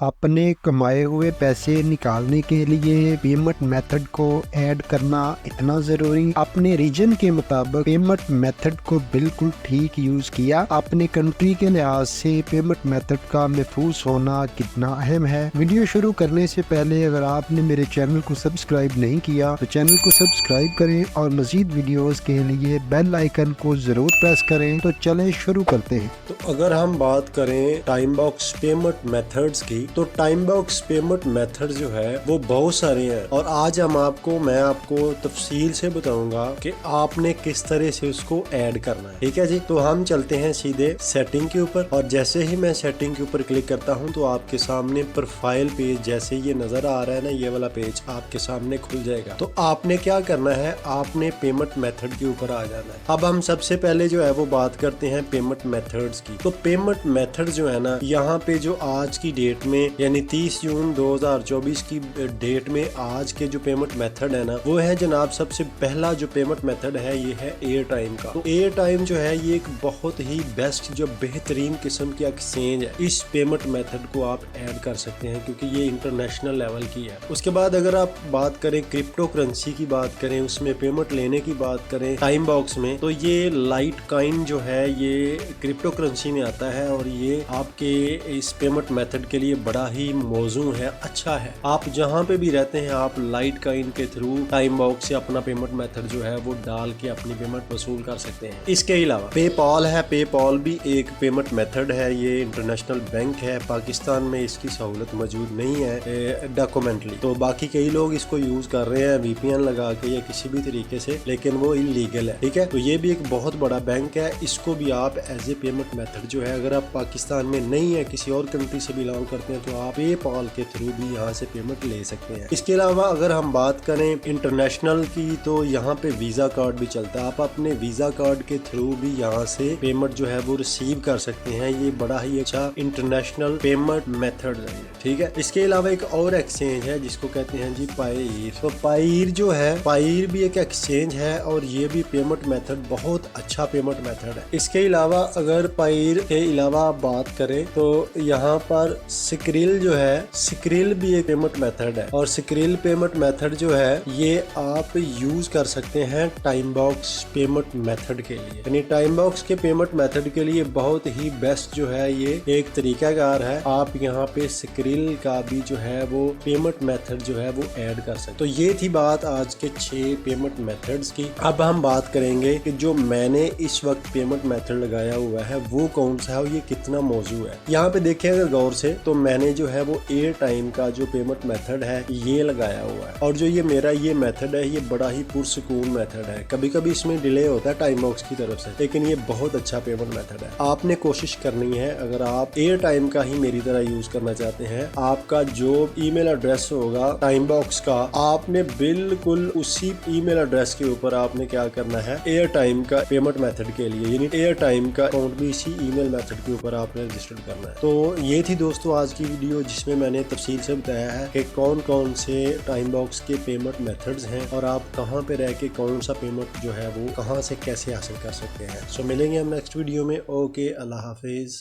अपने कमाए हुए पैसे निकालने के लिए पेमेंट मेथड को ऐड करना इतना ज़रूरी। अपने रीजन के मुताबिक पेमेंट मेथड को बिल्कुल ठीक यूज़ किया। अपने कंट्री के लिहाज से पेमेंट मेथड का महफूज होना कितना अहम है। वीडियो शुरू करने से पहले अगर आपने मेरे चैनल को सब्सक्राइब नहीं किया तो चैनल को सब्सक्राइब करें और मज़ीद वीडियोस के लिए बेल आइकन को ज़रूर प्रेस करें। तो चलें शुरू करते हैं। तो अगर हम बात करें टाइम बॉक्स पेमेंट मेथड्स की, तो टाइम बॉक्स पेमेंट मेथड जो है वो बहुत सारे हैं और आज मैं आपको तफसील से बताऊंगा कि आपने किस तरह से उसको ऐड करना है। ठीक है जी, तो हम चलते हैं सीधे सेटिंग के ऊपर और जैसे ही मैं सेटिंग के ऊपर क्लिक करता हूं तो आपके सामने प्रोफाइल पेज जैसे ये नजर आ रहा है ना, ये वाला पेज आपके सामने खुल जाएगा। तो आपने क्या करना है, आपने पेमेंट मेथड के ऊपर आ जाना है। अब हम सबसे पहले जो है वो बात करते हैं पेमेंट मेथड्स की। तो पेमेंट मेथड जो है ना, यहाँ पे जो आज की डेट में यानी 30 जून 2024 की डेट में आज के जो पेमेंट मेथड है ना, वो है जनाब, सबसे पहला जो पेमेंट मेथड है ये है एयर टाइम का। तो एयर टाइम जो है ये एक बहुत ही बेस्ट जो बेहतरीन किस्म की एक्सचेंज है। इस पेमेंट मेथड को आप ऐड कर सकते हैं क्योंकि ये इंटरनेशनल लेवल की है। उसके बाद अगर आप बात करें क्रिप्टो करेंसी की बात करें, उसमें पेमेंट लेने की बात करें टाइम बॉक्स में, तो ये लाइट कॉइन जो है ये क्रिप्टो करेंसी में आता है और ये आपके इस पेमेंट मेथड के लिए बड़ा ही मौजू है, अच्छा है। आप जहाँ पे भी रहते हैं आप लाइट कॉइन के थ्रू टाइम बॉक्स से अपना पेमेंट मेथड जो है वो डाल के अपनी पेमेंट वसूल कर सकते हैं। इसके अलावा पेपॉल है, पेपॉल भी एक पेमेंट मेथड है। ये इंटरनेशनल बैंक है, पाकिस्तान में इसकी सहूलत मौजूद नहीं है डॉक्यूमेंटली, तो बाकी कई लोग इसको यूज कर रहे हैं वीपीएन लगा के या किसी भी तरीके से, लेकिन वो इलीगल है। ठीक है, तो ये भी एक बहुत बड़ा बैंक है, इसको भी आप एज ए पेमेंट मेथड जो है, अगर आप पाकिस्तान में नहीं है किसी और कंट्री से बिलोंग करते हैं तो आप पेपॉल के थ्रू भी यहाँ से पेमेंट ले सकते हैं। इसके अलावा अगर हम बात करें इंटरनेशनल की, तो यहाँ पे वीजा कार्ड भी चलता है। आप अपने वीजा कार्ड के थ्रू भी यहाँ से पेमेंट जो है वो रिसीव कर सकते हैं। ये बड़ा ही अच्छा इंटरनेशनल पेमेंट मेथड है। ठीक है, इसके अलावा एक और एक्सचेंज है जिसको कहते हैं जी पायीर। तो पायीर जो है, पायीर भी एक एक्सचेंज है और ये भी पेमेंट मेथड बहुत अच्छा पेमेंट मेथड है। इसके अलावा अगर पायीर के अलावा आप बात करें तो यहाँ पर स्क्रिल जो है, स्क्रिल भी एक पेमेंट मेथड है और स्क्रिल पेमेंट मेथड जो है ये आप यूज कर सकते हैं टाइम बॉक्स पेमेंट मेथड के लिए। यानी टाइम बॉक्स के पेमेंट मेथड के लिए बहुत ही बेस्ट जो है ये एक तरीकाकार है। आप यहाँ पे स्क्रिल का भी जो है वो पेमेंट मेथड जो है वो ऐड कर सकते। तो ये थी बात आज के 6 पेमेंट मेथड्स की। अब हम बात करेंगे कि जो मैंने इस वक्त पेमेंट मेथड लगाया हुआ है वो कौन सा है और ये कितना मौजू है। यहाँ पे देखें अगर गौर से, तो मैंने जो है वो एयर टाइम का जो पेमेंट मेथड है ये लगाया हुआ है और जो ये मेरा ये मेथड है ये बड़ा ही पुरसुकून मेथड है। कभी कभी इसमें डिले होता है टाइम बॉक्स की तरफ से, लेकिन ये बहुत अच्छा पेमेंट मेथड है। आपने कोशिश करनी है, अगर आप एयर टाइम का ही मेरी तरह यूज करना चाहते हैं, आपका जो ईमेल एड्रेस होगा टाइम बॉक्स का, आपने बिल्कुल उसी ईमेल एड्रेस के ऊपर आपने क्या करना है, एयर टाइम का पेमेंट मेथड के लिए यानी एयर टाइम का अकाउंट भी इसी ईमेल मेथड के ऊपर आपने रजिस्टर्ड करना है। तो ये थी दोस्तों आज की वीडियो जिसमें मैंने तफसील से बताया है कि कौन कौन से टाइम बॉक्स के पेमेंट मेथड्स हैं और आप कहां पे रह के कौन सा पेमेंट जो है वो कहां से कैसे हासिल कर सकते हैं। सो मिलेंगे हम नेक्स्ट वीडियो में। ओके, अल्लाह हाफिज।